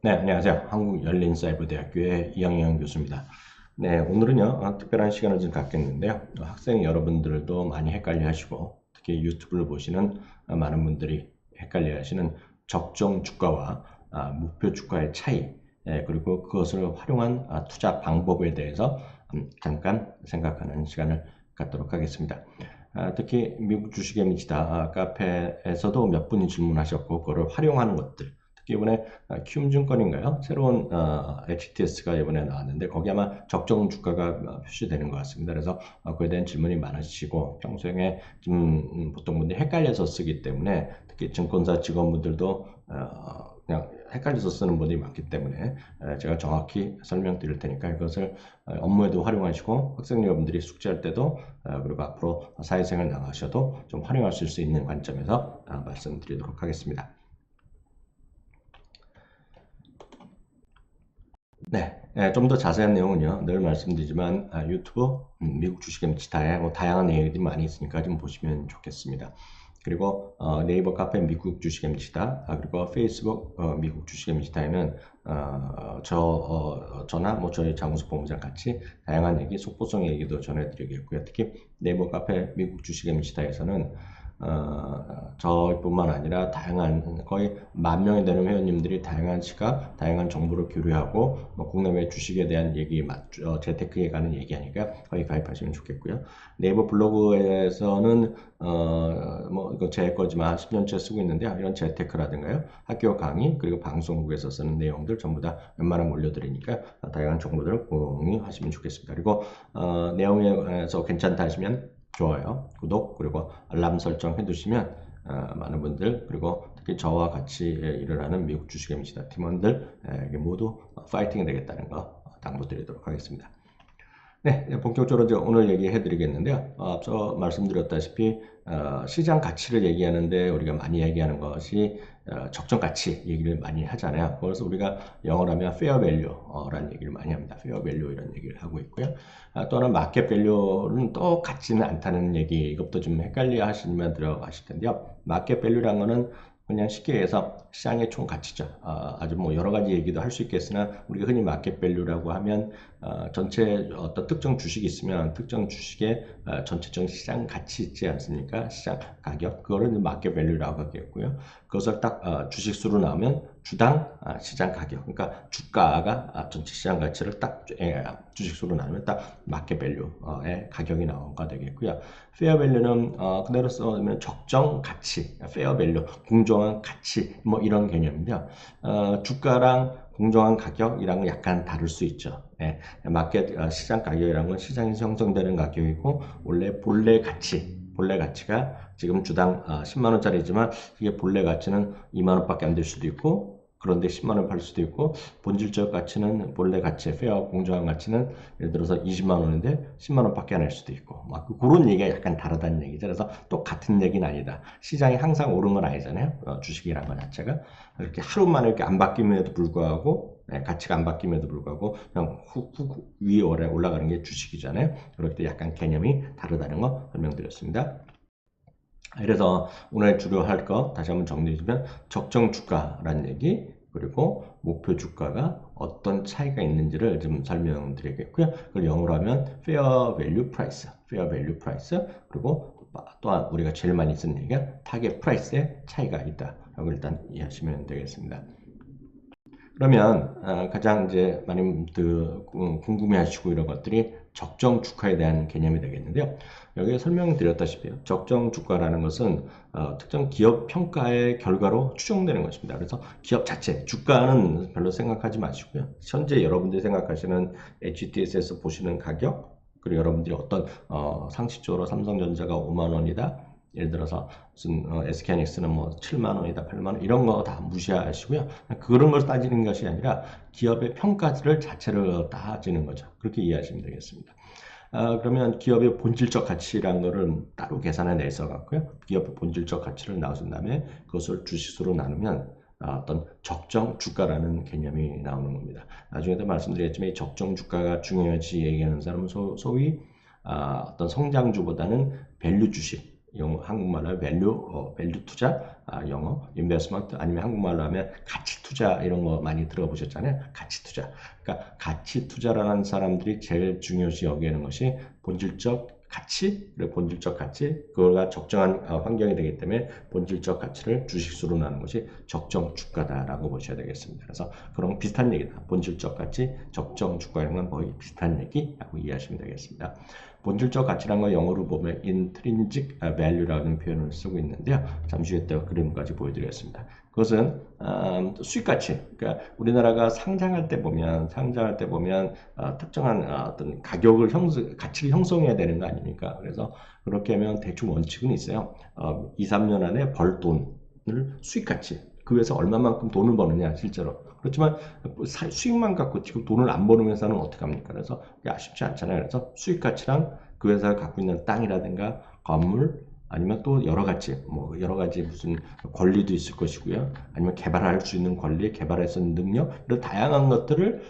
네, 안녕하세요. 한국열린사이버대학교의 이영영 교수입니다. 네, 오늘은요, 특별한 시간을 좀 갖겠는데요. 학생 여러분들도 많이 헷갈려 하시고, 특히 유튜브를 보시는 많은 분들이 헷갈려 하시는 적정 주가와 목표 주가의 차이, 그리고 그것을 활용한 투자 방법에 대해서 잠깐 생각하는 시간을 갖도록 하겠습니다. 특히 미국 주식의 미치다 카페에서도 몇 분이 질문하셨고, 그거를 활용하는 것들, 이번에 키움증권인가요? 새로운 HTS가 이번에 나왔는데 거기 아마 적정 주가가 표시되는 것 같습니다. 그래서 그에 대한 질문이 많으시고 평소에 좀 보통 분들이 헷갈려서 쓰기 때문에 특히 증권사 직원분들도 그냥 헷갈려서 쓰는 분들이 많기 때문에 제가 정확히 설명드릴 테니까 이것을 업무에도 활용하시고 학생 여러분들이 숙제할 때도 그리고 앞으로 사회생활 나가셔도 좀 활용하실 수 있는 관점에서 말씀드리도록 하겠습니다. 네, 좀 더 자세한 내용은요, 늘 말씀드리지만, 유튜브, 미국 주식의 미치다에 다양한 내용들이 많이 있으니까 좀 보시면 좋겠습니다. 그리고 네이버 카페 미국 주식의 미치다, 그리고 페이스북 미국 주식의 미치다에는 저나 뭐 저희 장우석 본부장 같이 다양한 얘기, 속보성 얘기도 전해드리겠고요. 특히 네이버 카페 미국 주식의 미치다에서는 저뿐만 아니라 다양한 거의 10,000명이 되는 회원님들이 다양한 시각, 다양한 정보를 교류하고 뭐 국내외 주식에 대한 얘기, 재테크에 관한 얘기하니까 거기 가입하시면 좋겠고요. 네이버 블로그에서는 뭐 이거 제 거지만 10년째 쓰고 있는데요. 이런 재테크라든가요, 학교 강의 그리고 방송국에서 쓰는 내용들 전부 다 웬만하면 올려드리니까 다양한 정보들을 공유하시면 좋겠습니다. 그리고 내용에서 괜찮다 하시면 좋아요, 구독, 그리고 알람 설정 해두시면 많은 분들, 그리고 특히 저와 같이 일을 하는 미국 주식의 미치다 팀원들 모두 파이팅이 되겠다는 거 당부드리도록 하겠습니다. 네, 본격적으로 이제 오늘 얘기해 드리겠는데요. 앞서 말씀드렸다시피 시장 가치를 얘기하는데 우리가 많이 얘기하는 것이 적정 가치 얘기를 많이 하잖아요. 그래서 우리가 영어로 하면 fair value라는 얘기를 많이 합니다. fair value 이런 얘기를 하고 있고요. 또 하나 market value는 똑같지는 않다는 얘기, 이것도 좀 헷갈려 하시면 들어가실 텐데요. market value라는 거는 그냥 쉽게 해서 시장의 총 가치죠. 아주 뭐 여러 가지 얘기도 할 수 있겠으나 우리가 흔히 마켓 밸류라고 하면 전체 어떤 특정 주식이 있으면 특정 주식의 전체적인 시장 가치 있지 않습니까? 시장 가격, 그거를 마켓 밸류라고 하겠고요. 그것을 딱 주식 수로 나오면 주당 시장 가격, 그러니까 주가가 전체 시장 가치를 딱 주식 수로 나누면 딱 마켓 밸류의 가격이 나온가 되겠고요. 페어 밸류는 그대로 써면 적정 가치, 페어 밸류, 공정한 가치, 뭐 이런 개념인데요. 주가랑 공정한 가격이랑은 약간 다를 수 있죠. 예, 마켓 시장 가격이라는 건 시장에서 형성되는 가격이고 원래 본래 가치가 지금 주당 10만 원짜리지만 이게 본래 가치는 2만 원밖에 안 될 수도 있고 그런데 10만 원 팔 수도 있고 본질적 가치는 본래 가치, 페어 공정한 가치는 예를 들어서 20만 원인데 10만 원밖에 안 할 수도 있고 막 그런 얘기가 약간 다르다는 얘기죠. 그래서 똑같은 얘기는 아니다. 시장이 항상 오른 건 아니잖아요. 주식이라는 것 자체가 이렇게 하루 만에 이렇게 안 바뀜에도 불구하고 가치가 안 바뀜에도 불구하고 그냥 훅훅 위에 올라가는 게 주식이잖아요. 그럴 때 약간 개념이 다르다는 거 설명드렸습니다. 그래서 오늘 주로 할 거 다시 한번 정리해주면 적정 주가라는 얘기 그리고 목표 주가가 어떤 차이가 있는지를 좀 설명드리겠고요. 그걸 영어로 하면 fair value price, fair value price 그리고 또한 우리가 제일 많이 쓰는 얘기가 타겟 프라이스의 차이가 있다라고 일단 이해하시면 되겠습니다. 그러면 가장 이제 많이 궁금해하시고 이런 것들이 적정 주가에 대한 개념이 되겠는데요. 여기에 설명드렸다시피 적정 주가라는 것은 특정 기업 평가의 결과로 추정되는 것입니다. 그래서 기업 자체 주가는 별로 생각하지 마시고요. 현재 여러분들이 생각하시는 HTS에서 보시는 가격 그리고 여러분들이 어떤 상식적으로 삼성전자가 5만 원이다. 예를 들어서 무슨 SK하이닉스는 뭐 7만 원이다, 8만 원 이런 거 다 무시하시고요. 그런 걸 따지는 것이 아니라 기업의 평가를 자체를 따지는 거죠. 그렇게 이해하시면 되겠습니다. 그러면 기업의 본질적 가치라는 거를 따로 계산해 내서 갖고요. 기업의 본질적 가치를 나눈 다음에 그것을 주식수로 나누면 어떤 적정 주가라는 개념이 나오는 겁니다. 나중에도 말씀드렸지만 이 적정 주가가 중요하지 얘기하는 사람은 소위 어떤 성장주보다는 밸류 주식 영어, 한국말로 하면 밸류 투자, 영어, 인베스트먼트, 아니면 한국말로 하면 가치 투자 이런 거 많이 들어보셨잖아요. 가치 투자. 그러니까 가치 투자라는 사람들이 제일 중요시 여기는 것이 본질적 가치, 그리고 본질적 가치, 그거가 적정한 환경이 되기 때문에 본질적 가치를 주식수로 나누는 것이 적정 주가다라고 보셔야 되겠습니다. 그래서 그런 비슷한 얘기다. 본질적 가치, 적정 주가는 거의 비슷한 얘기라고 이해하시면 되겠습니다. 본질적 가치라는 걸 영어로 보면 intrinsic value라는 표현을 쓰고 있는데요. 잠시 후에 또 그림까지 보여드리겠습니다. 그것은 수익 가치. 그러니까 우리나라가 상장할 때 보면 특정한 어떤 가치를 형성해야 되는 거 아닙니까? 그래서 그렇게 하면 대충 원칙은 있어요. 2, 3년 안에 벌 돈을 수익 가치. 그 회사 얼마만큼 돈을 버느냐 실제로. 그렇지만 수익만 갖고 지금 돈을 안 버는 회사는 어떻게 합니까? 그래서 아쉽지 않잖아요. 그래서 수익 가치랑 그 회사가 갖고 있는 땅이라든가 건물, 아니면 또 여러 가지 무슨 권리도 있을 것이고요. 아니면 개발할 수 있는 권리, 개발할 수 있는 능력, 이런 다양한 것들을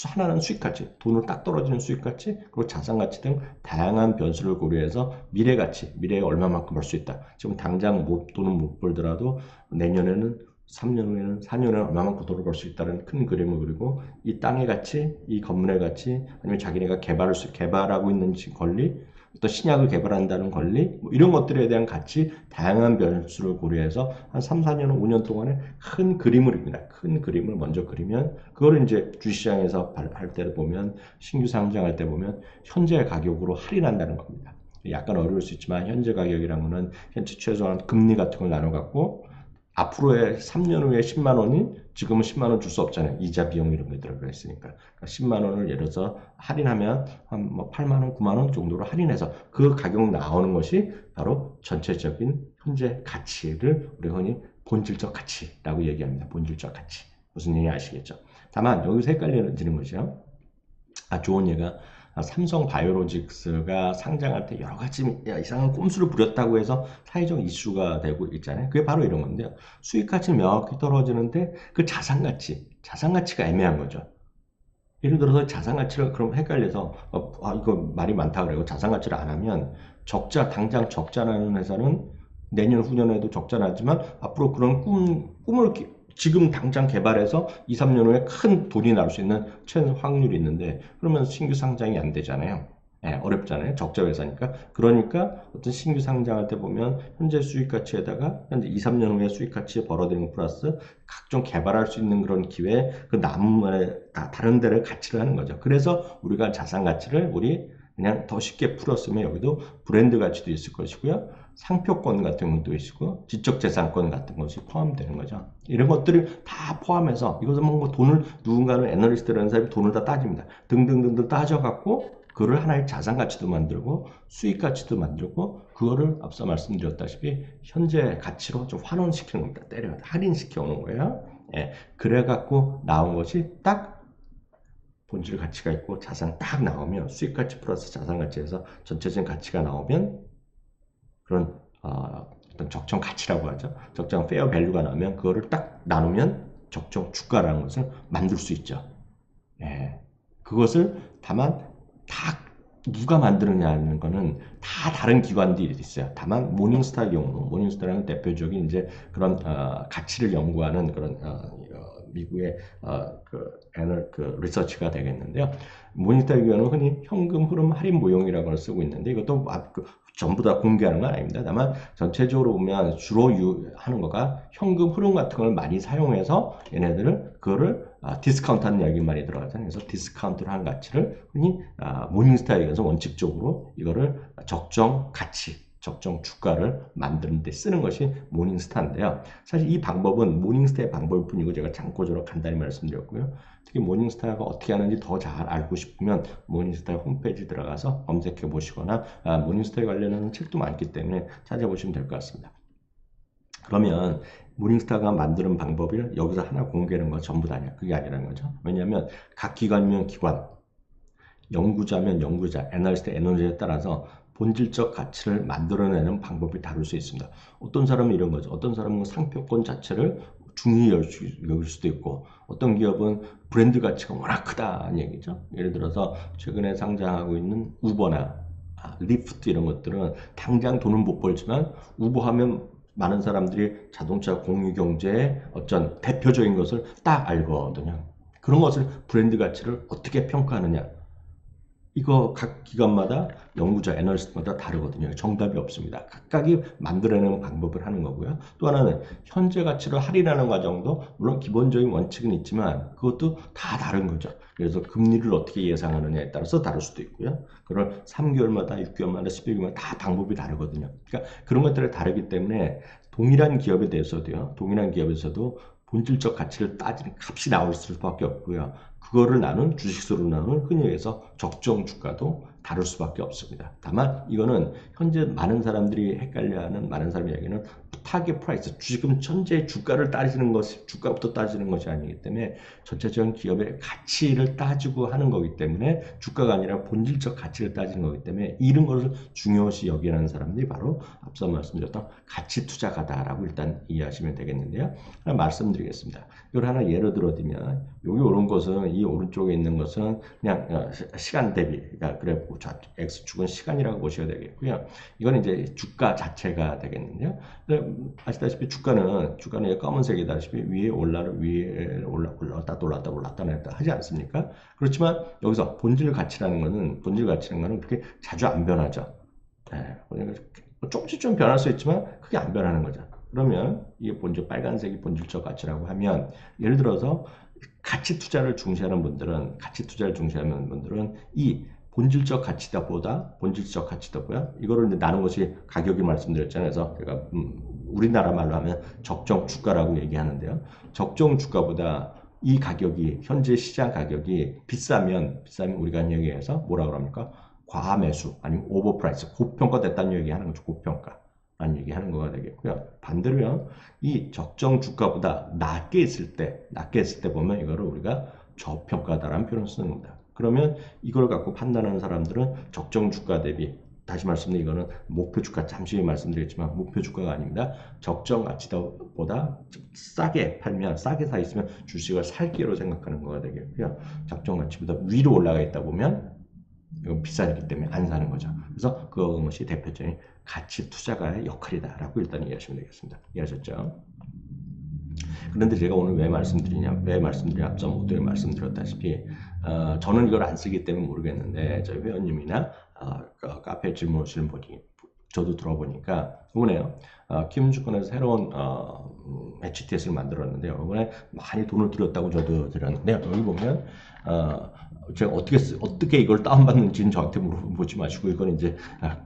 하나는 수익 가치, 돈을 딱 떨어지는 수익 가치, 그리고 자산 가치 등 다양한 변수를 고려해서 미래 가치, 미래에 얼마만큼 벌 수 있다. 지금 당장 돈을 못 벌더라도 내년에는 3년 후에는 4년에 얼마만큼 돈을 벌 수 있다는 큰 그림을 그리고 이 땅의 가치, 이 건물의 가치, 아니면 자기네가 개발하고 있는 권리, 또 신약을 개발한다는 권리, 이런 것들에 대한 가치, 다양한 변수를 고려해서 한 3, 4년, 5년 동안에 큰 그림을 그립니다. 큰 그림을 먼저 그리면 그거를 이제 주시장에서 할 때를 보면, 신규 상장할 때 보면 현재 가격으로 할인한다는 겁니다. 약간 어려울 수 있지만 현재 가격이라는 거는 현재 최소한 금리 같은 걸 나눠 갖고 앞으로의 3년 후에 10만 원이 지금은 10만 원 줄 수 없잖아요. 이자 비용 이런 게 들어가 있으니까. 그러니까 10만 원을 예를 들어서 할인하면 한 뭐 8만 원, 9만 원 정도로 할인해서 그 가격 나오는 것이 바로 전체적인 현재 가치를 우리가 흔히 본질적 가치라고 얘기합니다. 본질적 가치. 무슨 얘기 아시겠죠? 다만 여기서 헷갈리는 것이요. 좋은 예가 삼성 바이오로직스가 상장할 때 여러 가지 이상한 꼼수를 부렸다고 해서 사회적 이슈가 되고 있잖아요. 그게 바로 이런 건데요. 수익 가치는 명확히 떨어지는데 그 자산 가치가 애매한 거죠. 예를 들어서 자산 가치를 그럼 헷갈려서 이거 말이 많다 그래요. 자산 가치를 안 하면 당장 적자나는 회사는 내년 후년에도 적자 나지만 앞으로 그런 꿈을 지금 당장 개발해서 2, 3년 후에 큰 돈이 나올 수 있는 확률이 있는데 그러면 신규 상장이 안 되잖아요. 어렵잖아요. 적자 회사니까. 그러니까 어떤 신규 상장할 때 보면 현재 수익 가치에다가 현재 2, 3년 후에 수익 가치에 벌어들이는 거 플러스 각종 개발할 수 있는 그런 기회, 그 남은 다른 데를 가치를 하는 거죠. 그래서 우리가 자산 가치를 그냥 더 쉽게 풀었으면 여기도 브랜드 가치도 있을 것이고요. 상표권 같은 것도 있고 지적재산권 같은 것이 포함되는 거죠. 이런 것들을 다 포함해서 이것은 뭐 돈을 누군가는 애널리스트라는 사람이 돈을 다 따집니다. 등등등등 따져갖고 그거를 하나의 자산 가치도 만들고 수익 가치도 만들고 그거를 앞서 말씀드렸다시피 현재 가치로 좀 환원시키는 겁니다. 할인시켜 오는 거예요. 그래갖고 나온 것이 딱 본질 가치가 있고 자산 딱 나오면 수익 가치 플러스 자산 가치에서 전체적인 가치가 나오면 그런 어떤 적정 가치라고 하죠. 적정 페어 밸류가 나오면 그거를 딱 나누면 적정 주가라는 것을 만들 수 있죠. 그것을 다만 다 누가 만드느냐는 거는 다 다른 기관들이 있어요. 다만 모닝스타 경우, 모닝스타라는 대표적인 이제 그런 가치를 연구하는 그런 미국의 리서치가 되겠는데요. 모닝스타 기관은 흔히 현금 흐름 할인 모형이라고 쓰고 있는데 이것도 전부 다 공개하는 건 아닙니다. 다만 전체적으로 보면 주로 하는 거가 현금 흐름 같은 걸 많이 사용해서 얘네들은 그거를 디스카운트하는 이야기 많이 들어가잖아요. 그래서 디스카운트를 한 가치를 흔히 모닝스타에서 원칙적으로 이거를 적정 가치, 적정 주가를 만드는 데 쓰는 것이 모닝스타인데요. 사실 이 방법은 모닝스타의 방법일 뿐이고 제가 참고적으로 간단히 말씀드렸고요. 특히 모닝스타가 어떻게 하는지 더 잘 알고 싶으면 모닝스타 홈페이지 들어가서 검색해 보시거나 모닝스타에 관련한 책도 많기 때문에 찾아보시면 될 것 같습니다. 그러면 모닝스타가 만드는 방법을 여기서 하나 공개하는 건 전부 다냐? 그게 아니라는 거죠. 왜냐하면 각 기관이면 기관, 연구자면 연구자, 애널리스트, 애널리스트에 따라서 본질적 가치를 만들어내는 방법이 다를 수 있습니다. 어떤 사람은 이런 거죠. 어떤 사람은 상표권 자체를 중요히 여길 수도 있고 어떤 기업은 브랜드 가치가 워낙 크다는 얘기죠. 예를 들어서 최근에 상장하고 있는 우버나 리프트 이런 것들은 당장 돈은 못 벌지만 우버하면 많은 사람들이 자동차 공유 경제의 어떤 대표적인 것을 딱 알거든요. 그런 것을 브랜드 가치를 어떻게 평가하느냐. 이거 각 기관마다 연구자, 애널리스트마다 다르거든요. 정답이 없습니다. 각각이 만들어내는 방법을 하는 거고요. 또 하나는 현재 가치를 할인하는 과정도 물론 기본적인 원칙은 있지만 그것도 다 다른 거죠. 그래서 금리를 어떻게 예상하느냐에 따라서 다를 수도 있고요. 그걸 3개월마다, 6개월마다, 12개월마다 다 방법이 다르거든요. 그러니까 그런 것들이 다르기 때문에 동일한 기업에 대해서도요. 동일한 기업에서도 본질적 가치를 따지는 값이 나올 수밖에 없고요. 그거를 나눈 주식수로 나눈 흔히 해서 적정 주가도 다를 수밖에 없습니다. 다만 이거는 현재 많은 사람들이 헷갈려하는 많은 사람의 이야기는 타겟 프라이스 지금 현재 주가를 따지는 것이 주가부터 따지는 것이 아니기 때문에 전체적인 기업의 가치를 따지고 하는 거기 때문에 주가가 아니라 본질적 가치를 따지는 거기 때문에 이런 것을 중요시 여기는 사람들이 바로 앞서 말씀드렸던 가치 투자가다라고 일단 이해하시면 되겠는데요. 하나 말씀드리겠습니다. 이걸 하나 예를 들어드리면 여기 오른 것은 이 오른쪽에 있는 것은 그냥 시간 대비 그러니까 그래프 X축은 시간이라고 보셔야 되겠고요. 이건 이제 주가 자체가 되겠는데요. 아시다시피 주가는 검은색이다시피 위에 올랐다 내렸다 하지 않습니까? 그렇지만 여기서 본질 가치라는 거는 그렇게 자주 안 변하죠. 조금씩 좀 변할 수 있지만 크게 안 변하는 거죠. 그러면 이게 빨간색이 본질적 가치라고 하면 예를 들어서 가치 투자를 중시하는 분들은 이 본질적 가치다보다 이거를 나눈 것이 가격이 말씀드렸잖아요. 그래서 제가 우리나라 말로 하면 적정 주가라고 얘기하는데요. 적정 주가보다 이 가격이 현재 시장 가격이 비싸면 우리가 얘기해서 뭐라 그럽니까? 과매수 아니면 오버프라이스 고평가됐다는 얘기하는 거죠. 고평가라는 얘기하는 거가 되겠고요. 반대로요. 이 적정 주가보다 낮게 있을 때 보면 이거를 우리가 저평가다라는 표현을 쓰는 겁니다. 그러면 이걸 갖고 판단하는 사람들은 적정 주가 대비 다시 말씀드린 이거는 목표 주가 잠시 말씀드렸지만 목표 주가가 아닙니다. 적정 가치보다 싸게 사 있으면 주식을 살 기회로 생각하는 거가 되겠고요. 적정 가치보다 위로 올라가 있다 보면 이건 비싸기 때문에 안 사는 거죠. 그래서 그것이 대표적인 가치 투자가의 역할이다라고 일단 이해하시면 되겠습니다. 이해하셨죠? 그런데 제가 오늘 왜 말씀드리냐 앞서 모두에 말씀드렸다시피 저는 이걸 안 쓰기 때문에 모르겠는데 저희 회원님이나 카페 질문을 보니 저도 들어보니까 이번에요. 키움증권에서 새로운 HTS를 만들었는데요. 이번에 많이 돈을 들였다고 저도 들었는데요. 여기 보면 제가 어떻게 이걸 다운받는지는 저한테 물어보지 마시고 이건 이제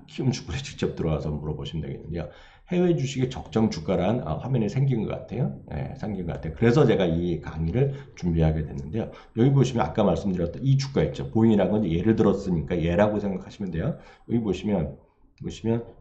키움증권에 직접 들어와서 물어보시면 되겠는데요. 해외 주식의 적정 주가란 화면에 생긴 것 같아요. 생긴 것 같아요. 그래서 제가 이 강의를 준비하게 됐는데요. 여기 보시면 아까 말씀드렸던 이 주가 있죠. 보잉이라는 건 예를 들었으니까 얘라고 생각하시면 돼요. 여기 보시면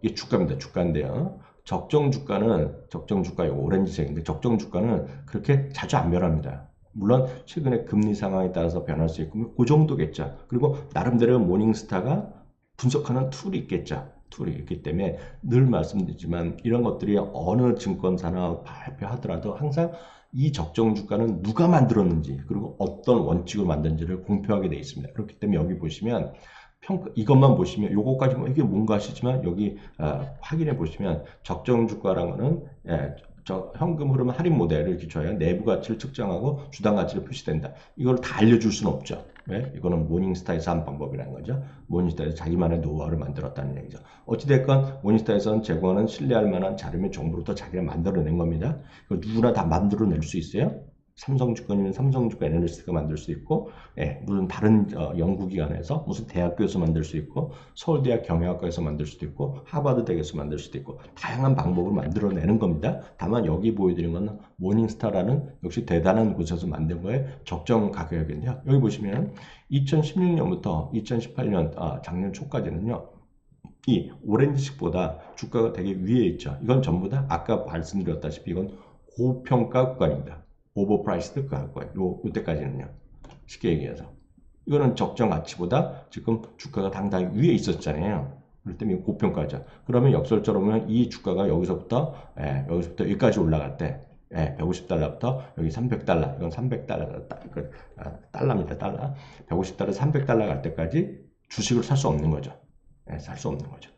이게 주가입니다. 주가인데요. 적정 주가 이거 오렌지색인데 적정 주가는 그렇게 자주 안 변합니다. 물론 최근에 금리 상황에 따라서 변할 수 있고 그 정도겠죠. 그리고 나름대로 모닝스타가 분석하는 툴이 있기 때문에 늘 말씀드리지만 이런 것들이 어느 증권사나 발표하더라도 항상 이 적정 주가는 누가 만들었는지 그리고 어떤 원칙을 만든지를 공표하게 되어 있습니다. 그렇기 때문에 여기 보시면 이것만 보시면 요거까지 이게 뭔가 하시지만 여기 확인해 보시면 적정 주가라는 거는 현금 흐름 할인 모델을 기초하여 내부 가치를 측정하고 주당 가치를 표시된다. 이걸 다 알려줄 수는 없죠. 왜? 이거는 모닝스타에서 한 방법이라는 거죠. 모닝스타에서 자기만의 노하우를 만들었다는 얘기죠. 어찌됐건 모닝스타에서는 제공하는 신뢰할 만한 자료및 정보로부터 자기가 만들어낸 겁니다. 누구나 다 만들어낼 수 있어요. 삼성증권이면 삼성증권 애널리스트가 만들 수 있고 무슨 다른 연구기관에서 무슨 대학교에서 만들 수 있고 서울대학 경영학과에서 만들 수도 있고 하버드 대학에서 만들 수도 있고 다양한 방법을 만들어내는 겁니다. 다만 여기 보여드린 건 모닝스타라는 역시 대단한 곳에서 만든 거에 적정 가격인데요. 여기 보시면 2016년부터 2018년 작년 초까지는요. 이 오렌지식보다 주가가 되게 위에 있죠. 이건 전부 다 아까 말씀드렸다시피 이건 고평가 구간입니다. 오버프라이스드 요때까지는요. 쉽게 얘기해서. 이거는 적정 가치보다 지금 주가가 당당히 위에 있었잖아요. 그렇기 때문에 고평가죠. 그러면 역설적으로 보면 이 주가가 여기서부터 여기까지 올라갈 때 150달러부터 여기 300달러, 이건 300달러, 달러입니다, 달러. 150달러, 300달러 갈 때까지 주식을 살 수 없는 거죠. 살 수 없는 거죠.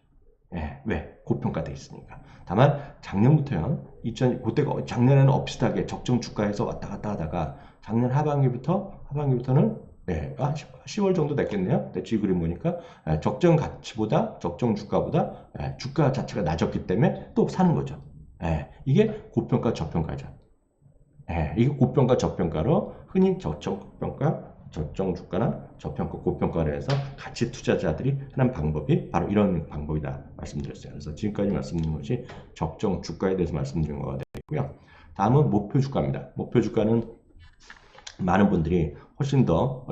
왜? 고평가돼 있으니까. 다만 작년부터요. 그때가 작년에는 비슷하게 적정 주가에서 왔다 갔다 하다가 작년 하반기부터는 10월 정도 됐겠네요. 대충 그림 보니까 적정 가치보다 적정 주가보다 주가 자체가 낮았기 때문에 또 사는 거죠. 이게 고평가 저평가죠. 이게 고평가 저평가로 흔히 저평가 저정 주가나 저평가 고평가를 해서 가치 투자자들이 하는 방법이 바로 이런 방법이다 말씀드렸어요. 그래서 지금까지 말씀드린 것이 적정 주가에 대해서 말씀드린 거가 되겠고요. 다음은 목표 주가입니다. 목표 주가는 많은 분들이 훨씬 더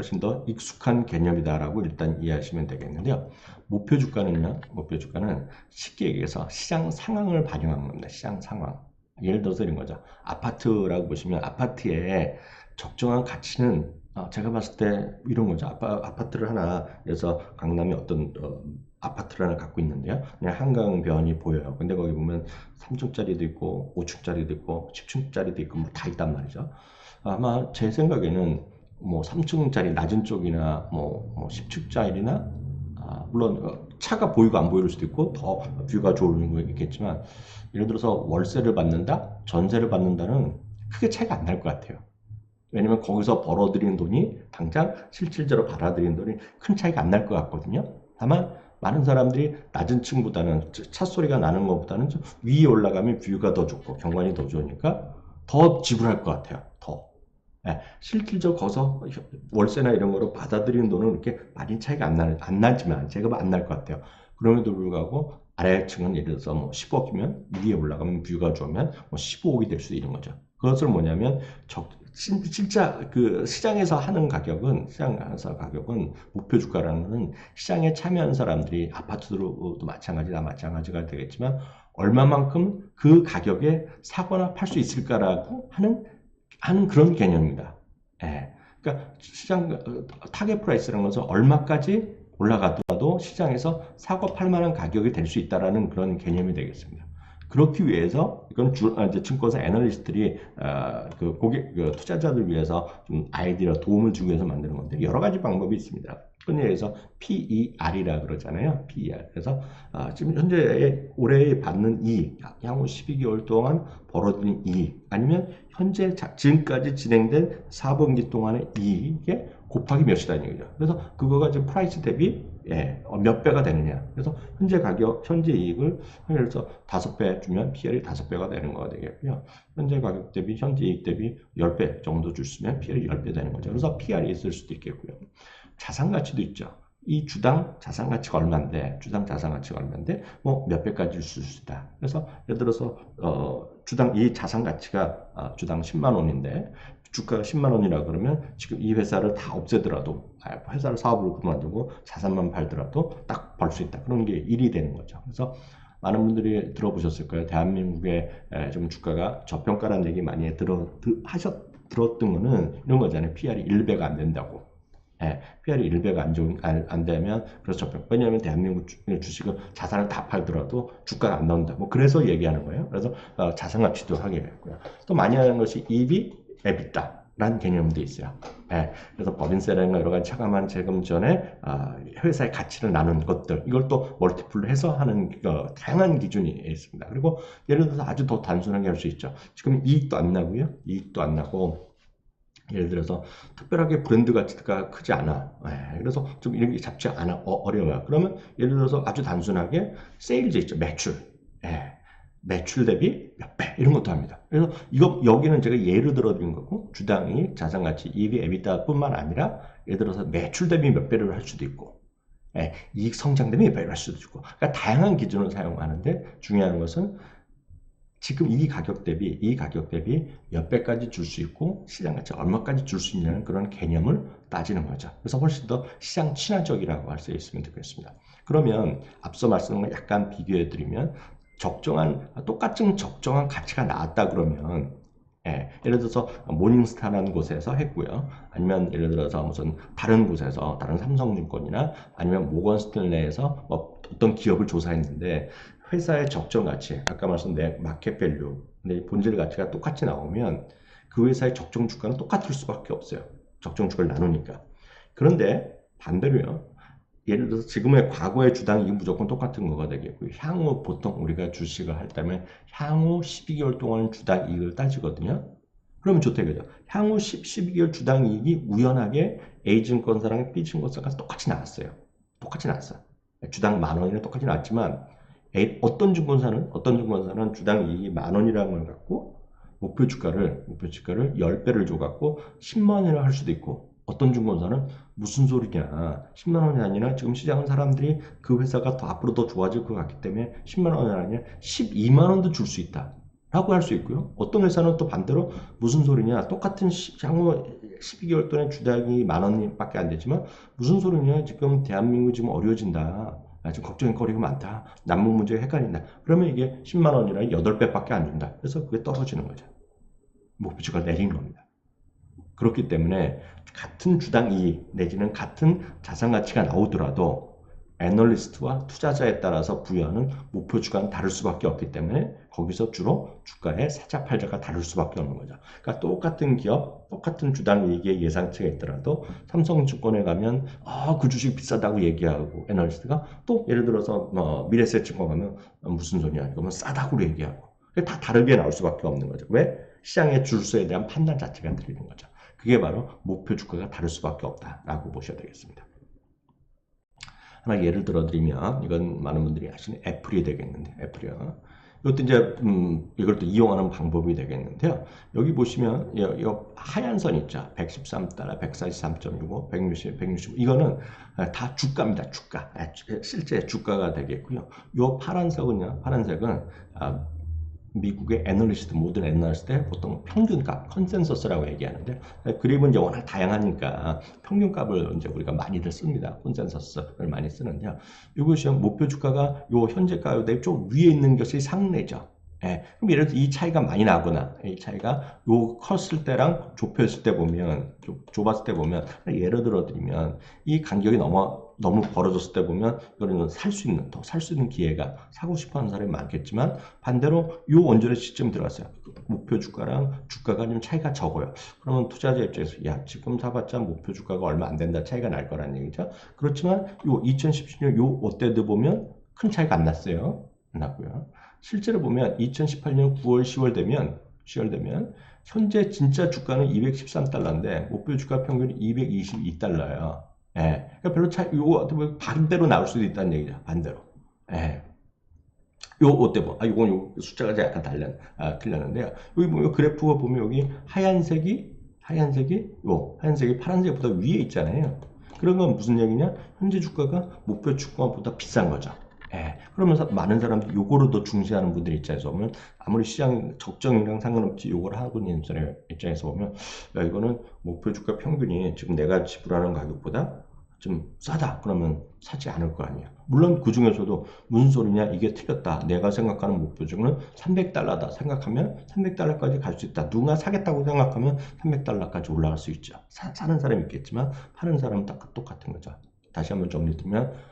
익숙한 개념이다라고 일단 이해하시면 되겠는데요. 목표 주가는 쉽게 얘기해서 시장 상황을 반영한 겁니다. 시장 상황. 예를 들어서 이런 거죠. 아파트라고 보시면 아파트의 적정한 가치는 제가 봤을 때 이런 거죠. 아파트를 하나, 그래서 강남에 어떤 아파트를 하나 갖고 있는데요. 그냥 한강변이 보여요. 근데 거기 보면 3층짜리도 있고 5층짜리도 있고 10층짜리도 있고 뭐 다 있단 말이죠. 아마 제 생각에는 뭐 3층짜리 낮은 쪽이나 뭐 10층짜리나 물론 차가 보이고 안 보일 수도 있고 더 뷰가 좋은 거 있겠지만 예를 들어서 월세를 받는다, 전세를 받는다는 크게 차이가 안 날 것 같아요. 왜냐면 거기서 벌어들인 돈이 당장 실질적으로 받아들인 돈이 큰 차이가 안 날 것 같거든요. 다만 많은 사람들이 낮은 층보다는 차 소리가 나는 것보다는 좀 위에 올라가면 뷰가 더 좋고 경관이 더 좋으니까 더 지불할 것 같아요. 더. 실질적으로 거기서 월세나 이런 거로 받아들이는 돈은 이렇게 많이 차이가 안 나지만 제가 안 날 것 같아요. 그럼에도 불구하고 아래층은 예를 들어서 뭐 10억이면 위에 올라가면 뷰가 좋으면 뭐 15억이 될 수도 있는 거죠. 그것을 뭐냐면 진짜 그 시장에서 하는 가격은 목표 주가라는 시장에 참여한 사람들이 아파트도 마찬가지가 되겠지만 얼마만큼 그 가격에 사거나 팔 수 있을까라고 하는 그런 개념입니다. 그러니까 시장 타겟 프라이스라는 것은 얼마까지 올라가더라도 시장에서 사고 팔 만한 가격이 될 수 있다라는 그런 개념이 되겠습니다. 그렇기 위해서 이건 이제 증권사 애널리스트들이 그 투자자들 위해서 좀 아이디어 도움을 주기 위해서 만드는 건데 여러 가지 방법이 있습니다. 흔히 해서 PER이라 그러잖아요. PER. 그래서 지금 현재 올해 받는 이익, 향후 12개월 동안 벌어들인 이익, 아니면 현재 지금까지 진행된 4분기 동안의 이익에 곱하기 몇이다는 얘기죠. 그래서 그거가 지금 프라이스 대비 몇 배가 되느냐. 그래서 현재 이익을 그래서 5배 주면 PR이 5배가 되는 거가 되겠고요. 현재 가격 대비 현재 이익 대비 10배 정도 주시면 PR이 10배 되는 거죠. 그래서 PR이 있을 수도 있겠고요. 자산 가치도 있죠. 이 주당 자산 가치가 얼마인데, 뭐 몇 배까지 줄 수 있다. 그래서 예를 들어서 주당 이 자산 가치가 주당 10만 원인데 주가가 10만 원이라 그러면 지금 이 회사를 다 없애더라도 회사를 사업을 그만두고 자산만 팔더라도 딱 벌 수 있다. 그런 게 일이 되는 거죠. 그래서 많은 분들이 들어보셨을 거예요. 대한민국의 좀 주가가 저평가라는 얘기 많이 들었던 거는 이런 거잖아요. PR이 1배가 안 된다고. PR이 1배가 안 되면 그렇죠. 왜냐하면 대한민국 주식은 자산을 다 팔더라도 주가가 안 나온다. 뭐 그래서 얘기하는 거예요. 그래서 자산 가치도 하게 됐고요. 또 많이 하는 것이 EV, EBITDA라는 개념도 있어요. 그래서 법인세라든가 여러 가지 차감한 세금 전에 회사의 가치를 나눈 것들 이걸 또 멀티플로 해서 하는 다양한 기준이 있습니다. 그리고 예를 들어서 아주 더 단순하게 할 수 있죠. 지금 이익도 안 나고 예를 들어서 특별하게 브랜드 가치가 크지 않아. 그래서 좀 이렇게 잡지 않아 어려워요. 그러면 예를 들어서 아주 단순하게 세일즈 있죠. 매출 대비 몇 배 이런 것도 합니다. 그래서 여기는 제가 예를 들어 드린 거고 주당이 자산가치, EV, EBITDA뿐만 아니라 예를 들어서 매출 대비 몇 배를 할 수도 있고 이익 성장 대비 몇 배를 할 수도 있고 그러니까 다양한 기준을 사용하는데 중요한 것은 지금 이 가격 대비 몇 배까지 줄 수 있고 시장 가치 얼마까지 줄 수 있냐는 그런 개념을 따지는 거죠. 그래서 훨씬 더 시장 친화적이라고 할 수 있으면 되겠습니다. 그러면 앞서 말씀을 약간 비교해 드리면 똑같은 적정한 가치가 나왔다 그러면 예를 들어서 모닝스타라는 곳에서 했고요. 아니면 예를 들어서 무슨 다른 곳에서 다른 삼성증권이나 아니면 모건스탠레이에서 뭐 어떤 기업을 조사했는데 회사의 적정 가치, 아까 말씀드린 마켓 밸류, 근데 본질 가치가 똑같이 나오면 그 회사의 적정 주가는 똑같을 수밖에 없어요. 적정 주가를 나누니까. 그런데 반대로요. 예를 들어서 지금의 과거의 주당이익이 무조건 똑같은 거가 되겠고요. 향후 보통 우리가 주식을 할 때면 향후 12개월 동안 주당이익을 따지거든요. 그러면 좋다 이거죠. 향후 12개월 주당이익이 우연하게 A증권사랑 B증권사가 똑같이 나왔어요. 똑같이 나왔어요. 주당 10,000원이랑 똑같이 나왔지만 어떤 증권사는 주당이익이 10,000원이라는 걸 갖고 목표 주가를 10배를 줘갖고 10만 원이라 할 수도 있고, 어떤 증권사는 무슨 소리냐, 10만 원이 아니라 지금 시장은 사람들이 그 회사가 더 앞으로 더 좋아질 것 같기 때문에 10만 원이 아니라 12만 원도 줄 수 있다 라고 할 수 있고요. 어떤 회사는 또 반대로 무슨 소리냐, 똑같은 향후 12개월 동안 주당이 10,000원밖에 안 되지만 무슨 소리냐, 지금 대한민국이 지금 어려워진다, 지금 걱정거리가 많다, 남북 문제가 헷갈린다, 그러면 이게 10만 원이라 8배밖에 안 준다. 그래서 그게 떨어지는 거죠. 목표주가 내린 겁니다. 그렇기 때문에 같은 주당 이익 내지는 같은 자산 가치가 나오더라도 애널리스트와 투자자에 따라서 부여하는 목표 주가는 다를 수밖에 없기 때문에 거기서 주로 주가의 사자 팔자가 다를 수밖에 없는 거죠. 그러니까 똑같은 기업, 똑같은 주당 이익의 예상치가 있더라도 삼성증권에 가면 그 주식 비싸다고 얘기하고, 애널리스트가 또 예를 들어서 미래에셋증권 가면 무슨 소리야, 이거면 싸다고 얘기하고, 다 다르게 나올 수밖에 없는 거죠. 왜? 시장의 줄수에 대한 판단 자체가 틀리는 거죠. 그게 바로 목표 주가가 다를 수밖에 없다라고 보셔야 되겠습니다. 하나 예를 들어드리면, 이건 많은 분들이 아시는 애플이 되겠는데, 애플이요. 이것도 이제 이걸 또 이용하는 방법이 되겠는데요. 여기 보시면 이 하얀 선 있죠. 113달러, 143.65, 160, 165. 이거는 다 주가입니다. 주가. 실제 주가가 되겠고요. 이 파란색은 미국의 애널리스트, 모든 애널리스트의 보통 평균값, 컨센서스라고 얘기하는데, 그림은 이제 워낙 다양하니까 평균값을 이제 우리가 많이들 씁니다. 컨센서스를 많이 쓰는데요. 이것이 목표 주가가 요 현재 가격 대비 좀 위에 있는 것이 상례죠. 그럼 예를 들어 이 차이가 많이 나거나, 이 차이가 요 컸을 때랑 좁혔을 때 보면, 좁았을 때 보면, 예를 들어 드리면 이 간격이 너무 벌어졌을 때 보면 이거는 더 살 수 있는 기회가, 사고 싶어 하는 사람이 많겠지만, 반대로 요 원전의 시점 들어갔어요. 목표 주가랑 주가가 좀 차이가 적어요. 그러면 투자자 입장에서 지금 사봤자 목표 주가가 얼마 안 된다, 차이가 날 거란 얘기죠. 그렇지만 요 2017년 요 때도 보면 큰 차이가 안 났어요. 안 났고요. 실제로 보면 2018년 9월, 10월 되면 현재 진짜 주가는 213달러인데 목표 주가 평균이 222달러예요. 그러니까 별로 요거 반대로 나올 수도 있다는 얘기죠. 반대로. 요 어때 뭐? 요건 숫자가 약간 틀렸는데요. 여기 보면 그래프가 보면 여기 하얀색이 파란색보다 위에 있잖아요. 그런 건 무슨 얘기냐? 현재 주가가 목표 주가보다 비싼 거죠. 그러면서 많은 사람들이 요거를 더 중시하는 분들 입장에서 보면, 아무리 시장 적정이랑 상관없이 요거를 하고 있는 사람 입장에서 보면, 이거는 목표 주가 평균이 지금 내가 지불하는 가격보다 좀 싸다, 그러면 사지 않을 거 아니에요. 물론 그 중에서도 무슨 소리냐, 이게 틀렸다, 내가 생각하는 목표 주가는 300달러다 생각하면 300달러까지 갈 수 있다, 누가 사겠다고 생각하면 300달러까지 올라갈 수 있죠. 사는 사람이 있겠지만 파는 사람은 딱 똑같은 거죠. 다시 한번 정리드리면,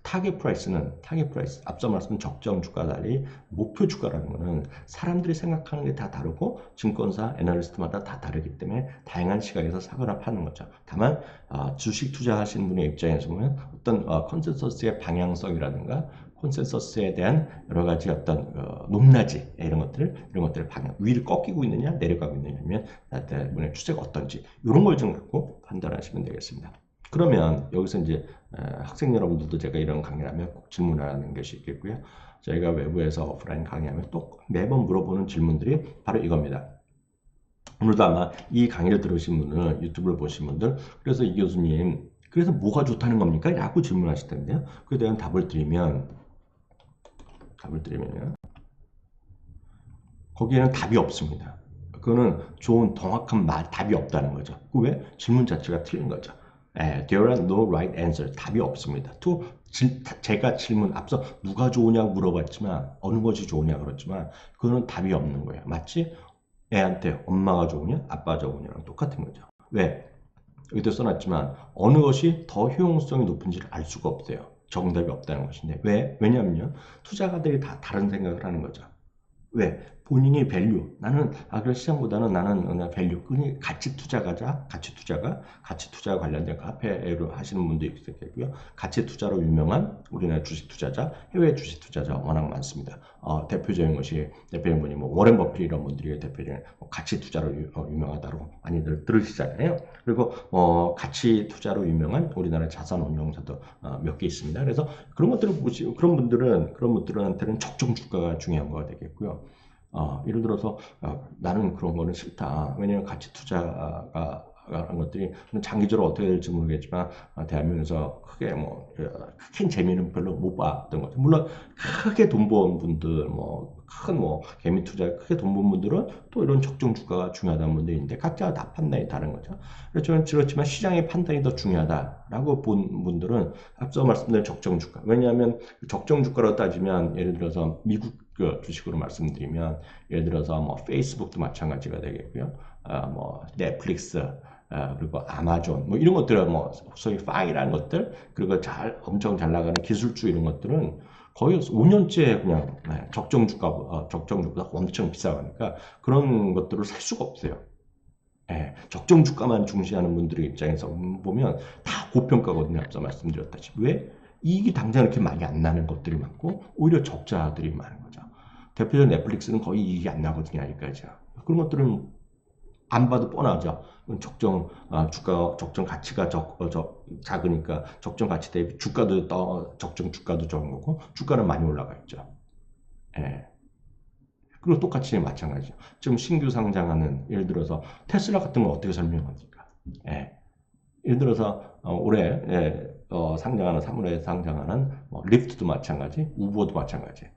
타겟 프라이스, 앞서 말씀드린 적정 주가 달리 목표 주가라는 것은 사람들이 생각하는 게 다 다르고 증권사, 애널리스트마다 다 다르기 때문에 다양한 시각에서 사거나 파는 거죠. 다만 주식 투자하시는 분의 입장에서 보면 어떤 컨센서스의 방향성이라든가 컨센서스에 대한 여러 가지 어떤 높낮이, 이런 것들을 방향, 위를 꺾이고 있느냐 내려가고 있느냐, 아니면 때문에 추세가 어떤지, 이런 걸 좀 갖고 판단하시면 되겠습니다. 그러면 여기서 이제 학생 여러분들도 제가 이런 강의를 하면 꼭 질문하는 것이 있겠고요. 저희가 외부에서 오프라인 강의하면 또 매번 물어보는 질문들이 바로 이겁니다. 오늘도 아마 이 강의를 들으신 분은, 유튜브를 보신 분들, 그래서 이 교수님, 그래서 뭐가 좋다는 겁니까? 라고 질문하실 텐데요. 그에 대한 답을 드리면 거기에는 답이 없습니다. 그거는 좋은 정확한 답이 없다는 거죠. 왜? 질문 자체가 틀린 거죠. There are no right answer. 답이 없습니다. 제가 앞서 누가 좋으냐고 물어봤지만, 어느 것이 좋으냐 그랬지만, 그거는 답이 없는 거예요. 마치 애한테 엄마가 좋으냐, 아빠가 좋으냐랑 똑같은 거죠. 왜? 여기도 써놨지만, 어느 것이 더 효용성이 높은지를 알 수가 없어요. 정답이 없다는 것인데. 왜? 왜냐면요, 투자가들이 다 다른 생각을 하는 거죠. 왜? 본인이 밸류, 나는 그런 시장보다는 나는 그냥 밸류, 그냥 가치 투자가자, 가치 투자 관련된 카페로 하시는 분도 있겠고요. 가치 투자로 유명한 우리나라 주식 투자자, 해외 주식 투자자 워낙 많습니다. 대표적인 분이 뭐 워렌 버핏 이런 분들이 대표적인 가치 투자로 유명하다고 많이들 들으시잖아요. 그리고 가치 투자로 유명한 우리나라 자산 운용사도 몇 개 있습니다. 그래서 그런 것들을 보시고 그런 분들한테는 적정 주가가 중요한 거가 되겠고요. 예를 들어서 나는 그런 거는 싫다. 왜냐하면 가치 투자가 라는 것들이 장기적으로 어떻게 될지 모르겠지만 대한민국에서 큰 재미는 별로 못 봤던 것 같아요. 물론 크게 돈 번 분들 개미 투자 크게 돈 번 분들은 또 이런 적정 주가가 중요하다는 분들이 있는데 각자 다 판단이 다른 거죠. 그렇지만 시장의 판단이 더 중요하다라고 본 분들은 앞서 말씀드린 적정 주가. 왜냐하면 적정 주가로 따지면 예를 들어서 미국 주식으로 말씀드리면 예를 들어서 뭐 페이스북도 마찬가지가 되겠고요. 넷플릭스 그리고 아마존 뭐 이런 것들은 소위 파이라는 것들 그리고 엄청 잘 나가는 기술주 이런 것들은 거의 5년째 그냥 적정 주가보다 엄청 비싸니까 그런 것들을 살 수가 없어요. 적정 주가만 중시하는 분들의 입장에서 보면 다 고평가거든요. 앞서 말씀드렸다시피 왜? 이익이 당장 이렇게 많이 안 나는 것들이 많고 오히려 적자들이 많은 거죠. 대표적인 넷플릭스는 거의 이익이 안 나거든요. 아직까지. 그런 것들은 안 봐도 뻔하죠. 적정 가치가 작으니까 적정 가치 대비 적정 주가도 적은 거고 주가는 많이 올라가 있죠. 예. 그리고 똑같이 마찬가지죠. 지금 신규 상장하는 예를 들어서 테슬라 같은 거 어떻게 설명합니까? 예. 예를 들어서 올해 상장하는 3월에 상장하는 리프트도 마찬가지, 우버도 마찬가지.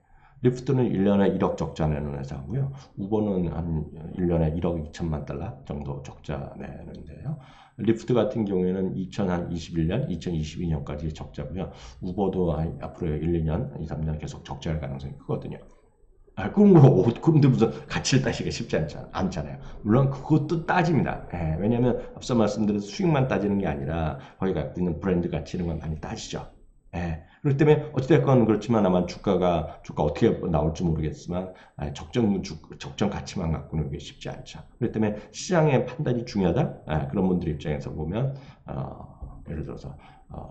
리프트는 1년에 1억 적자 내는 회사고요. 우버는 한 1년에 1억 2천만 달러 정도 적자 내는데요. 리프트 같은 경우에는 2021년, 2022년까지 적자고요. 우버도 앞으로 1, 2년, 2, 3년 계속 적자할 가능성이 크거든요. 그런데 무슨 가치를 따지기가 쉽지 않잖아요. 물론 그것도 따집니다. 왜냐하면 앞서 말씀드린 수익만 따지는 게 아니라 거기 갖고 있는 브랜드 가치 이런 건 많이 따지죠. 그렇기 때문에 어찌됐건 그렇지만 아마 주가 어떻게 나올지 모르겠지만 적정 가치만 갖고는 이게 쉽지 않죠. 그렇기 때문에 시장의 판단이 중요하다. 그런 분들 입장에서 보면 예를 들어서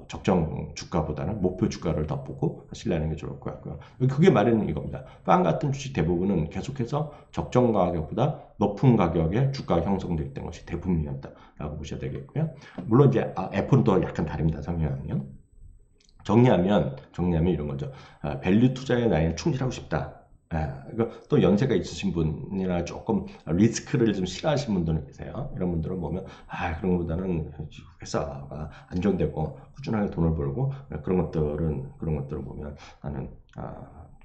적정 주가보다는 목표 주가를 더 보고 하시려는 게 좋을 것 같고요. 그게 말하는 이겁니다. 빵 같은 주식 대부분은 계속해서 적정 가격보다 높은 가격에 주가가 형성되어 있던 것이 대부분이었다라고 보셔야 되겠고요. 물론 이제 애플은 또 약간 다릅니다. 성향은요. 정리하면 이런 거죠. 밸류 투자에 나는 충실하고 싶다. 또 연세가 있으신 분이나 조금 리스크를 좀 싫어하시는 분들은 계세요. 이런 분들은 보면 그런 것보다는 회사가 안정되고 꾸준하게 돈을 벌고 그런 것들을 보면 나는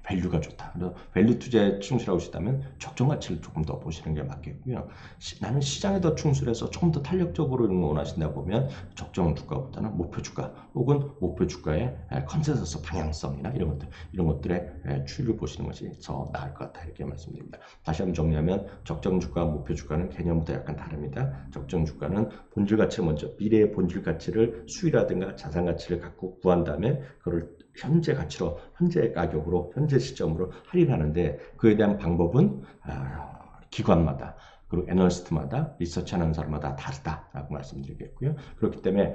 밸류가 좋다. 그래서 밸류 투자에 충실하고 싶다면 적정 가치를 조금 더 보시는 게 맞겠고요. 나는 시장에 더 충실해서 조금 더 탄력적으로 이런 거 원하신다 보면 적정 주가보다는 목표 주가 혹은 목표 주가의 컨센서스 방향성이나 이런 것들의 추이를 보시는 것이 더 나을 것 같다 이렇게 말씀드립니다. 다시 한번 정리하면 적정 주가, 목표 주가는 개념부터 약간 다릅니다. 적정 주가는 본질 가치를 먼저 미래의 본질 가치를 수익이라든가 자산 가치를 갖고 구한 다음에 그걸 현재 가치로, 현재 가격으로, 현재 시점으로 할인하는데 그에 대한 방법은 기관마다 그리고 애널리스트마다 리서치하는 사람마다 다르다라고 말씀드리겠고요. 그렇기 때문에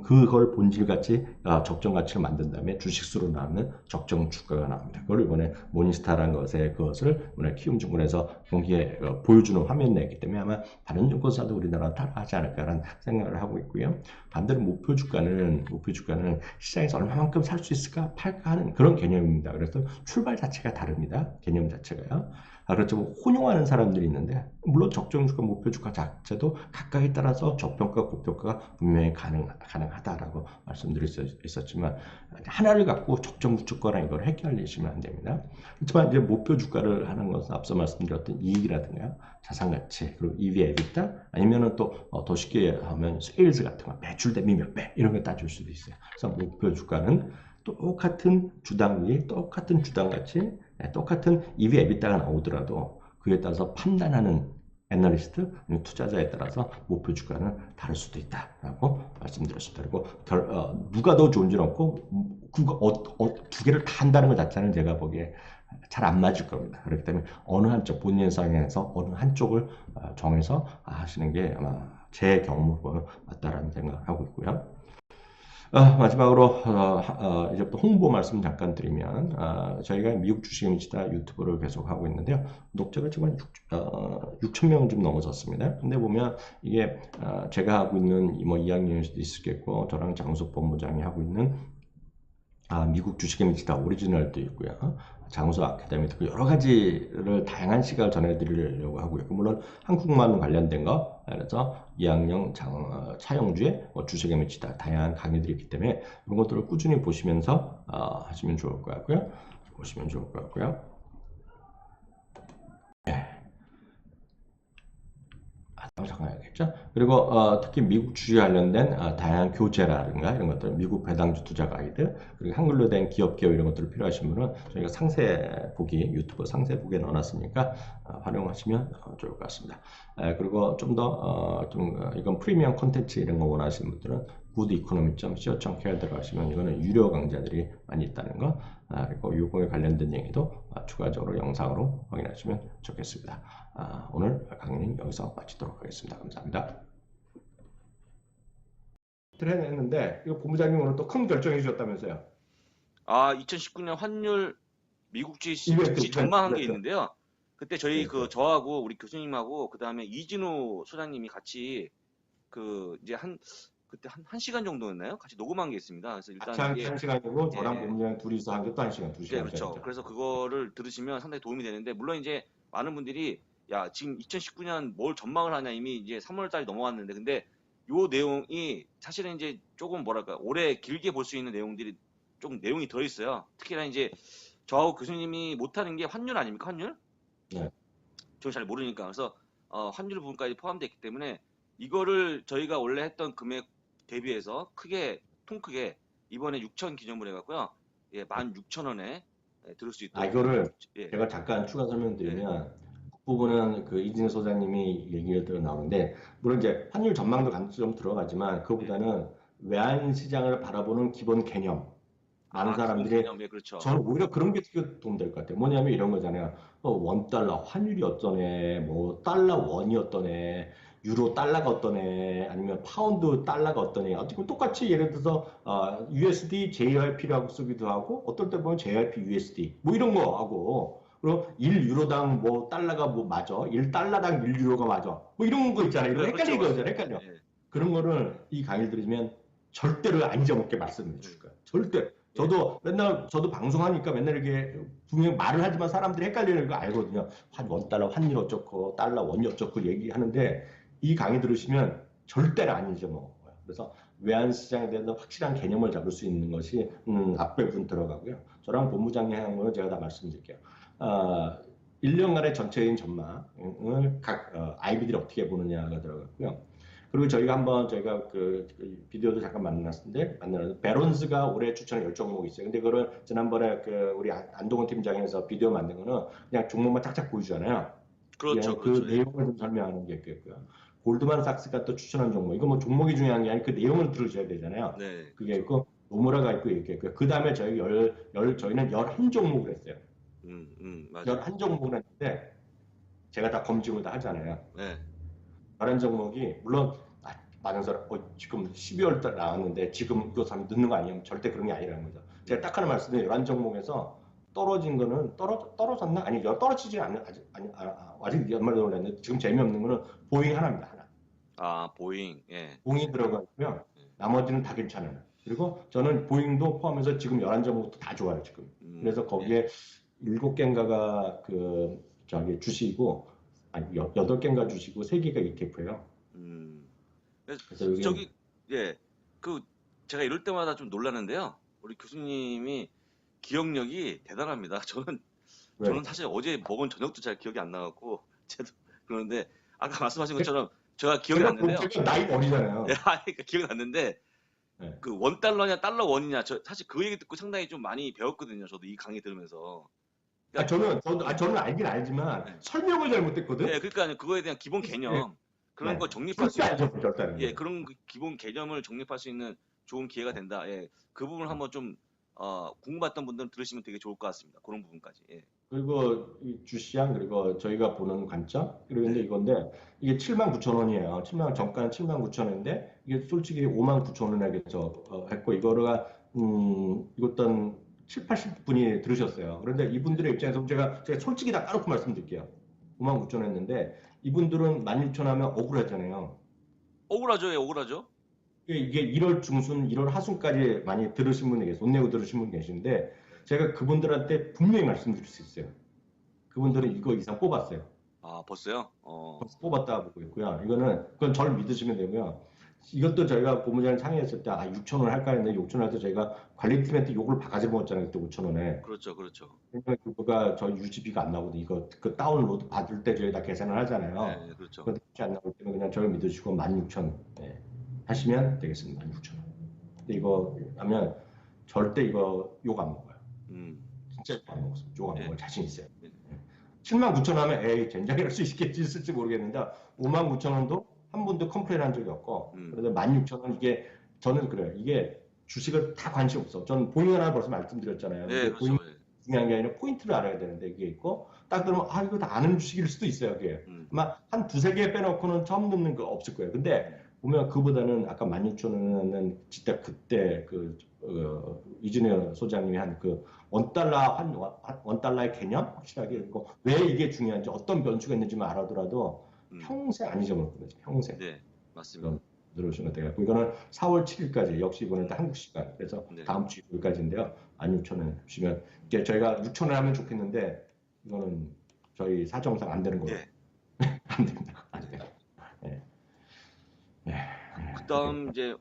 그걸 본질가치, 적정 가치를 만든 다음에 주식수로 나오는 적정 주가가 나옵니다. 그걸 이번에 모닝스타라는 그것을 이번에 키움증권에서 공개에 보여주는 화면 내기 때문에 아마 다른 증권사도 우리나라 따라하지 않을까라는 생각을 하고 있고요. 반대로 목표 주가는 시장에서 얼마만큼 살 수 있을까, 팔까 하는 그런 개념입니다. 그래서 출발 자체가 다릅니다. 개념 자체가요. 그렇지만 혼용하는 사람들이 있는데 물론 적정 주가, 목표 주가 자체도 각각에 따라서 저평가, 고평가가 분명히 가능하다라고 말씀드릴 수 있었지만 하나를 갖고 적정 주가랑 이걸 헷갈리시면 안 됩니다. 그렇지만 이제 목표 주가를 하는 것은 앞서 말씀드렸던 이익이라든가 자산 가치 그리고 EV, EBITDA 아니면은 또 더 쉽게 하면 세일즈 같은 거 매출 대비 몇 배 이런 거 따질 수도 있어요. 그래서 목표 주가는 똑같은 주당이 똑같은 주당 가치 똑같은 EV, EBITDA가 나오더라도 그에 따라서 판단하는 애널리스트, 투자자에 따라서 목표 주가는 다를 수도 있다라고 말씀드렸습니다. 그리고 누가 더 좋은지는 없고 두 개를 다 한다는 것 자체는 제가 보기에 잘 안 맞을 겁니다. 그렇기 때문에 어느 한쪽 본인 성향에서 어느 한쪽을 정해서 하시는 게 아마 제 경험으로 맞다라는 생각을 하고 있고요. 마지막으로 이제부터 홍보 말씀 잠깐 드리면 저희가 미국 주식의 미치다 유튜브를 계속 하고 있는데요. 구독자가 지금 한 6천 명 좀 넘어섰습니다. 근데 보면 이게 제가 하고 있는 뭐 2학년일 수도 있겠고 저랑 장우석 본부장이 하고 있는 미국 주식의 미치다 오리지널도 있고요. 장우석 아카데미도 있고 여러 가지를 다양한 시각을 전해드리려고 하고요. 물론 한국만 관련된 거, 그래서 이학년 차영주의 주식의 미치다 다양한 강의들이 있기 때문에 이런 것들을 꾸준히 보시면서 하시면 좋을 것 같고요. 보시면 좋을 것 같고요. 네. 적어야겠죠. 그리고 특히 미국 주식 관련된 다양한 교재라든가 이런 것들, 미국 배당주 투자 가이드, 그리고 한글로 된 기업 개요 이런 것들을 필요하신 분은 저희가 상세 보기 유튜브 상세 보기에 넣어놨으니까 활용하시면 좋을 것 같습니다. 그리고 좀 더 이건 프리미엄 콘텐츠 이런 거 원하시는 분들은 goodiconomy.co.kr 들어가시면 이거는 유료 강좌들이 많이 있다는 거, 그리고 요거에 관련된 얘기도 추가적으로 영상으로 확인하시면 좋겠습니다. 오늘 강의는 여기서 마치도록 하겠습니다. 감사합니다. 했는데 이거 본부장님 오늘 또 큰 결정해 주셨다면서요? 2019년 환율 미국 주식 이벤트, 증시 전망한 게 이벤트. 있는데요. 그때 저희 이벤트. 저하고 우리 교수님하고 그다음에 이진우 소장님이 같이 이제 그때 한 시간 정도였나요? 같이 녹음한 게 있습니다. 그래서 같이 일단 한, 이게 한 시간이고 예, 저랑 예. 본부장 둘이서 한 게 또 한 시간, 두 예, 그렇죠. 시간짜리죠. 그래서 그거를 들으시면 상당히 도움이 되는데 물론 이제 많은 분들이 야, 지금 2019년 뭘 전망을 하냐 이미 이제 3월 달이 넘어왔는데 근데 요 내용이 사실은 이제 조금 뭐랄까 오래 길게 볼 수 있는 내용들이 좀 내용이 들어 있어요. 특히나 이제 저하고 교수님이 못하는 게 환율 아닙니까? 환율? 네. 저 잘 모르니까. 그래서 환율 부분까지 포함되어 있기 때문에 이거를 저희가 원래 했던 금액 대비해서 통 크게 이번에 6천 기념으로 해갖고요. 예, 16,000원에 들을 수 있도록 이거를 예, 제가 잠깐 추가 예, 설명드리면 부분은 그 이진우 소장님이 얘기를 들어 나오는데 물론 이제 환율 전망도 좀 들어가지만 예. 그거보다는 외환 시장을 바라보는 기본 개념 많은 기본 사람들이 개념, 예, 그렇죠. 저는 오히려 그런 게 되게 도움될 것 같아요. 뭐냐면 이런 거잖아요. 원 달러 환율이 어떠네, 뭐 달러 원이 어떠네, 유로 달러가 어떠네, 아니면 파운드 달러가 어떠네. 어쨌든 똑같이 예를 들어서 USD, JYP라고 쓰기도 하고 어떨 때 보면 JYP USD 뭐 이런 거 하고 그리고 1유로당 뭐 달러가 뭐 맞아, 1달러당 1유로가 맞아, 뭐 이런 거 있잖아요. 이런 예, 거 그렇죠, 헷갈리는 거잖아요. 맞습니다. 헷갈려. 예, 그런 거를 이 강의를 들으면 절대로 안 잊어먹게 말씀해 예, 줄 거예요. 절대. 예, 저도 방송하니까 맨날 이렇게 분명 말을 하지만 사람들이 헷갈리는 거 알거든요. 원 달러 환율 어쩌고 달러 원이 어쩌고 얘기하는데 이 강의 들으시면 절대로 안 잊어먹어요. 그래서 외환 시장에 대한 확실한 개념을 잡을 수 있는 것이 앞부분 들어가고요. 저랑 본부장님 하는 거는 제가 다 말씀드릴게요. 어, 1년간의 전체적인 전망을 각 IB들이 어떻게 보느냐가 들어갔고요. 그리고 저희가 그 비디오도 잠깐 만났는데 베론스가 올해 추천한 10종목이 있어요. 근데 그거를 지난번에 그 우리 안동원 팀장에서 비디오 만든 거는 그냥 종목만 짝짝 보여주잖아요. 그렇죠, 그냥 그 그렇죠. 예, 내용을 좀 설명하는 게 있겠고요. 골드만삭스가 또 추천한 종목. 이거 뭐 종목이 중요한 게 아니라 그 내용을 들으셔야 되잖아요. 네, 그게 그렇죠. 있고 노무라가 있고 이렇게 있고요. 그 다음에 저희는 11종목을 했어요. 맞아요. 11종목을 했는데 제가 다 검증을 다 하잖아요. 네, 다른 종목이 물론 많은 사람 지금 12월 달 나왔는데 지금 이거 사면 늦는 거 아니에요? 절대 그런 게 아니라는 거죠. 제가 딱 하나 말씀드려요. 11종목에서 떨어진 거는 떨어졌나? 아니 떨어지지 않는 아직 연말에 올랐는데 지금 재미없는 거는 보잉 하나입니다. 하나. 보잉, 예, 보잉이 들어가면 예. 나머지는 다 괜찮아요. 그리고 저는 보잉도 포함해서 지금 11종목도 다 좋아요, 지금. 그래서 예, 거기에 7개인가가 그 저기 주식이고 아니 8개인가 주식이고 3개가 ETF예요. 음. 그래서 그래서 여기 저기 예, 그 제가 이럴 때마다 좀 놀라는데요. 우리 교수님이 기억력이 대단합니다. 저는 사실 어제 먹은 저녁도 잘 기억이 안 나갖고 제도 그러는데 아까 말씀하신 것처럼 제가 기억이 났는데요. 제가 나이 예, 어리잖아요. 그러니까 기억이 났는데 네. 그 원 달러냐 달러 원이냐 저 사실 그 얘기 듣고 상당히 좀 많이 배웠거든요. 저도 이 강의 들으면서. 그러니까 예, 저는 알긴 알지만 예, 설명을 예, 잘못했거든. 그러니까 그거에 대한 기본 네. 개념 그런 네. 걸 정립할 수 절대 있는 안 줘, 절대 안 예, 줘. 그런 그 기본 개념을 정립할 수 있는 좋은 기회가 된다. 예, 그 부분을 한번 좀 궁금했던 분들은 들으시면 되게 좋을 것 같습니다. 그런 부분까지. 예. 그리고 이 주시장 그리고 저희가 보는 관점 그리고 근데 이건데 이게 79,000원이에요. 7만 정가는 79,000원인데 이게 솔직히 59,000원에 했고 이거가 이것도 7, 80분이 들으셨어요. 그런데 이분들의 입장에서 제가 솔직히 다 까놓고 말씀드릴게요. 59,000원 했는데 이분들은 16,000원 하면 억울하잖아요. 억울하죠, 예, 억울하죠. 이게 1월 중순, 1월 하순까지 많이 들으신 분이 계세요. 돈 내고 들으신 분 계신데 제가 그분들한테 분명히 말씀드릴 수 있어요. 그분들은 이거 이상 뽑았어요. 아, 벌써요? 뽑았다 보고 있고요. 그건 저를 믿으시면 되고요. 이것도 저희가 본부장을 상의했을 때, 6천 원 할까 했는데, 6천 원에서 저희가 관리팀한테 욕을 바가지 먹었잖아요. 그때 5천 원에. 그렇죠, 그렇죠. 그러니까 그거가 저희 유지비가 안 나오거든요. 이거, 그 다운로드 받을 때 저희 다 계산을 하잖아요. 네, 그렇죠. 그거 안 나올 때는 그냥 저를 믿으시고 16,000원 하시면 되겠습니다. 16,000원. 근데 이거 하면 절대 이거 욕 안 먹어요. 음, 진짜 욕 안 먹었어요. 욕 안 예, 먹어요. 자신 있어요. 예. 7만 9천 하면 에이 젠장이 할 수 있을지 모르겠는데 5만 9천 원도 한 번도 컴플레인 한 적이 없고 그런데 16,000원 이게 저는 그래요. 이게 주식을 다 관심 없어. 저는 보잉 하나 벌써 말씀드렸잖아요. 네, 근데 그렇죠. 보잉 예. 중요한 게 아니라 포인트를 알아야 되는데 이게 있고 딱 들으면 이거 다 아는 주식일 수도 있어요. 그게 음, 아마 한 두세 개 빼놓고는 처음 듣는 거 없을 거예요. 근데 보면 그보다는 아까 16,000원은 진짜 그때 이준현 소장님이 한 그 원달러의 개념 확실하게 그리고 왜 이게 중요한지 어떤 변수가 있는지만 알아더라도 음, 평생 안 잊어먹거든요. 평생. 네, 맞습니다. 그럼 들어오시면 돼요. 이거는 4월 7일까지 역시 이번엔 또 한국 시간 그래서 네. 다음 주 일요일까지인데요. 16,000원 주시면 이제 저희가 6,000원 하면 좋겠는데 이거는 저희 사정상 안 되는 거로 예. 안 됩니다. 안 돼요. 예. 예. 그다음 이제